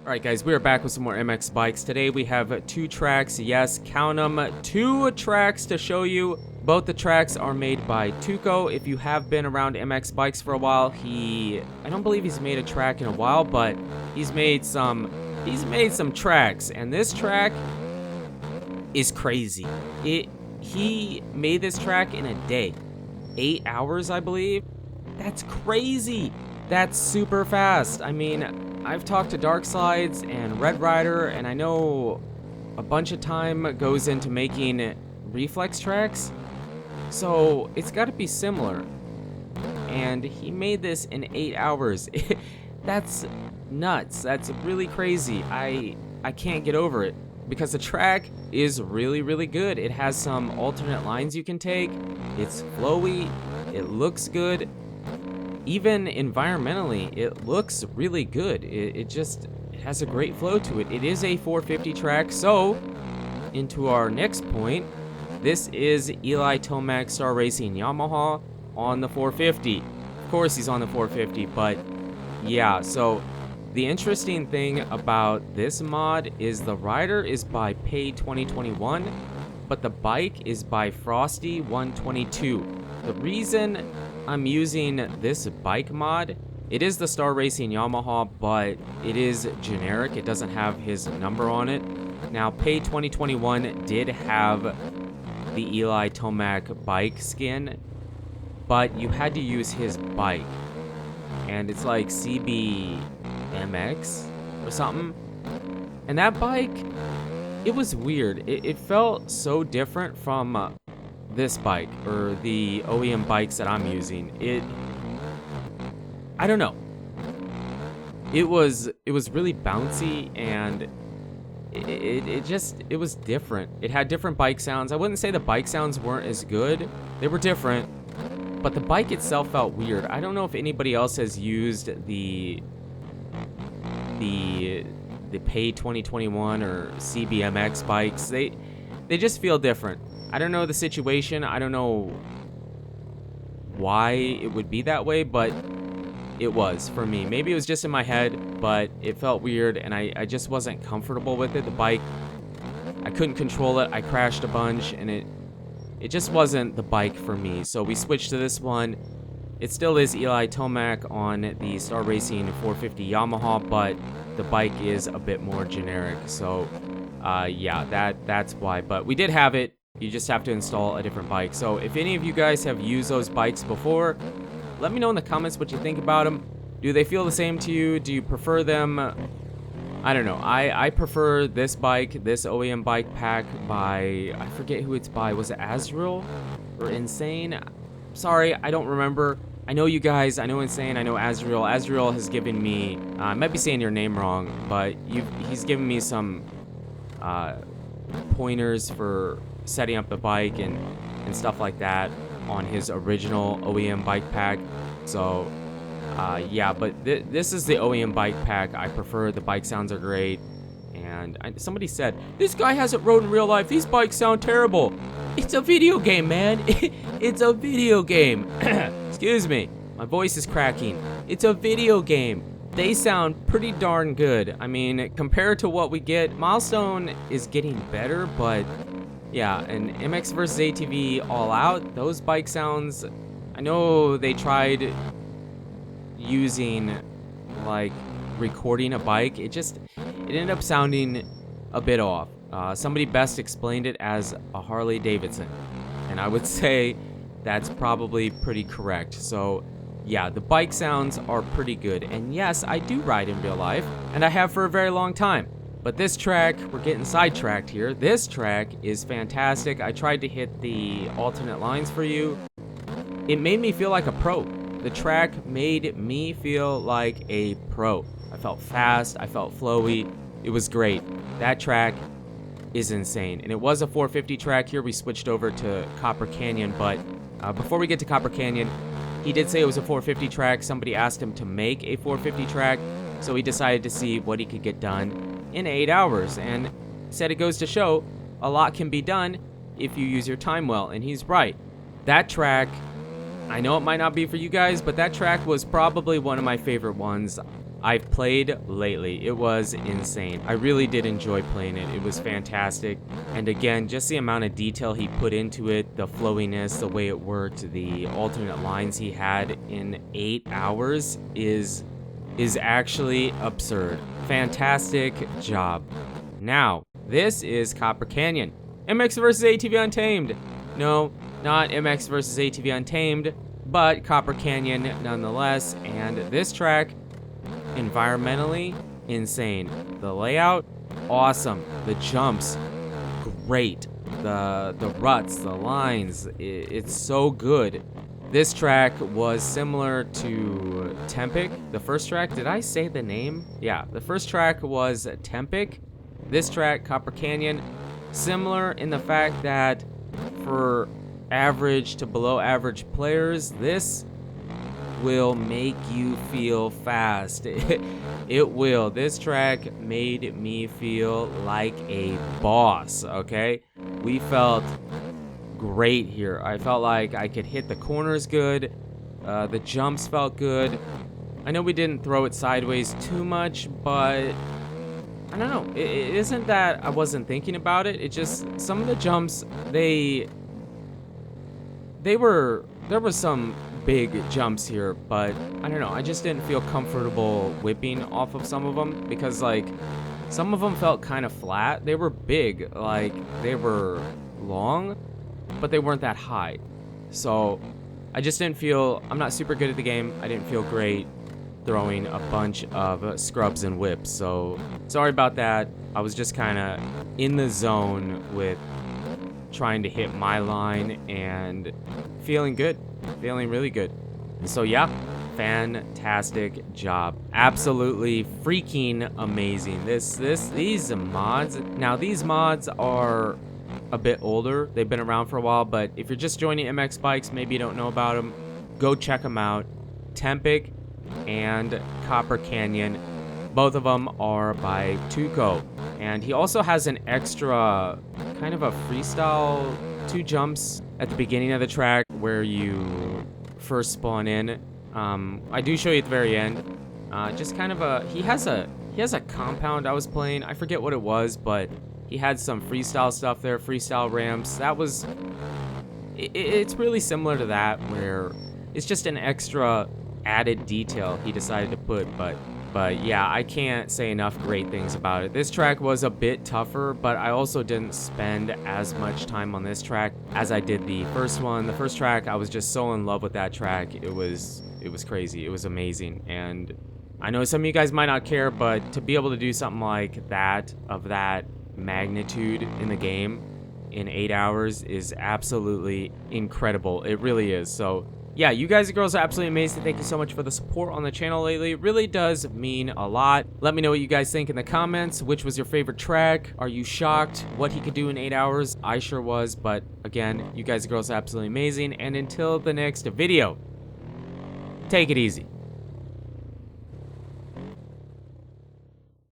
Alright guys, we are back with some more MX bikes. Today we have two tracks, yes, count them, two tracks to show you. Both the tracks are made by Tuco. If you have been around MX bikes for a while, I don't believe he's made a track in a while, but he's made some tracks, and this track is crazy. He made this track in a day. 8 hours, I believe. That's crazy. That's super fast. I mean, I've talked to Dark Slides and Red Rider, and I know a bunch of time goes into making reflex tracks, so it's got to be similar. And he made this in 8 hours. That's nuts. That's really crazy. I can't get over it because the track is really, really good. It has some alternate lines you can take. It's flowy. It looks good. Even environmentally, it looks really good. It has a great flow to it. It is a 450 track. So, into our next point, this is Eli Tomac Star Racing Yamaha on the 450. Of course, he's on the 450, but yeah. So, the interesting thing about this mod is the rider is by Pay 2021, but the bike is by Frosty 122. The reason I'm using this bike mod, it is the Star Racing Yamaha, but it is generic. It doesn't have his number on it. Now, Pay 2021 did have the Eli Tomac bike skin, but you had to use his bike. And it's like CBMX or something. And that bike, it was weird. It felt so different from this bike or the OEM bikes that I'm using. I don't know. It was really bouncy, and it was different. It had different bike sounds. I wouldn't say the bike sounds weren't as good. They were different, but the bike itself felt weird. I don't know if anybody else has used the Pay 2021 or CBMX bikes. They just feel different. I don't know the situation. I don't know why it would be that way, but it was for me. Maybe it was just in my head, but it felt weird, and I just wasn't comfortable with it. The bike, I couldn't control it. I crashed a bunch, and it just wasn't the bike for me. So we switched to this one. It still is Eli Tomac on the Star Racing 450 Yamaha, but the bike is a bit more generic. So yeah, that's why. But we did have it. You just have to install a different bike. So if any of you guys have used those bikes before, let me know in the comments what you think about them. Do they feel the same to you? Do you prefer them? I don't know. I prefer this bike, this OEM bike pack by, I forget who it's by. Was it Azrael or Insane? Sorry, I don't remember. I know you guys. I know Insane. I know Azrael. Azrael has given me, I might be saying your name wrong, but he's given me some pointers for setting up the bike and stuff like that on his original OEM bike pack. So yeah, but this is the OEM bike pack. I prefer. The bike sounds are great. And somebody said, this guy hasn't rode in real life. These bikes sound terrible. It's a video game, man. It's a video game. Excuse me, my voice is cracking. It's a video game. They sound pretty darn good. I mean, compared to what we get, Milestone is getting better, but yeah, and MX vs ATV All Out, those bike sounds, I know they tried using, like, recording a bike. It ended up sounding a bit off. Somebody best explained it as a Harley Davidson, and I would say that's probably pretty correct. So yeah, the bike sounds are pretty good. And yes, I do ride in real life, and I have for a very long time. But this track, we're getting sidetracked here. This track is fantastic. I tried to hit the alternate lines for you. It made me feel like a pro. The track made me feel like a pro. I felt fast. I felt flowy. It was great. That track is insane. And it was a 450 track. Here we switched over to Copper Canyon. But before we get to Copper Canyon, he did say it was a 450 track. Somebody asked him to make a 450 track, so he decided to see what he could get done in 8 hours, and said it goes to show a lot can be done if you use your time well, and he's right. That track, I know it might not be for you guys, but that track was probably one of my favorite ones. I've played lately. It was insane. I really did enjoy playing it. It was fantastic. And again, just the amount of detail he put into it, the flowiness, the way it worked, the alternate lines he had in 8 hours is actually absurd. Fantastic job. Now, this is Copper Canyon. MX versus ATV Untamed. No, not MX versus ATV Untamed, but Copper Canyon nonetheless. And this track, environmentally insane. The layout, awesome. The jumps, great. The ruts, the lines, it's so good. This track was similar to Tomac, the first track. Did I say the name? Yeah, the first track was Tomac. This track, Copper Canyon, similar in the fact that for average to below average players, this will make you feel fast. It will. This track made me feel like a boss, okay? We felt great here. I felt like I could hit the corners good. The jumps felt good. I know we didn't throw it sideways too much, but I don't know. It isn't that I wasn't thinking about it. It just, some of the jumps, there were some big jumps here, but I don't know. I just didn't feel comfortable whipping off of some of them because, like, some of them felt kind of flat. They were big, like, they were long, but they weren't that high. So I just didn't feel, I'm not super good at the game. I didn't feel great throwing a bunch of scrubs and whips. So sorry about that. I was just kind of in the zone with trying to hit my line and feeling good, feeling really good. So yeah, fantastic job. Absolutely freaking amazing. These mods, now these mods are a bit older. They've been around for a while, but if you're just joining MX Bikes, maybe you don't know about them, go check them out. Tomac and Copper Canyon, both of them are by Tuco. And he also has an extra kind of a freestyle 2 jumps at the beginning of the track where you first spawn in. I do show you at the very end. Just kind of a, he has a compound I was playing. I forget what it was, but he had some freestyle stuff there, freestyle ramps. That was, it's really similar to that, where it's just an extra added detail he decided to put, but yeah, I can't say enough great things about it. This track was a bit tougher, but I also didn't spend as much time on this track as I did the first one. The first track, I was just so in love with that track. It was crazy. It was amazing. And I know some of you guys might not care, but to be able to do something like that, of that magnitude in the game in 8 hours, is absolutely incredible. It really is. So yeah, you guys and girls are absolutely amazing. Thank you so much for the support on the channel lately. It really does mean a lot. Let me know what you guys think in the comments. Which was your favorite track? Are you shocked what he could do in 8 hours? I sure was, but again, you guys and girls are absolutely amazing. And until the next video, take it easy.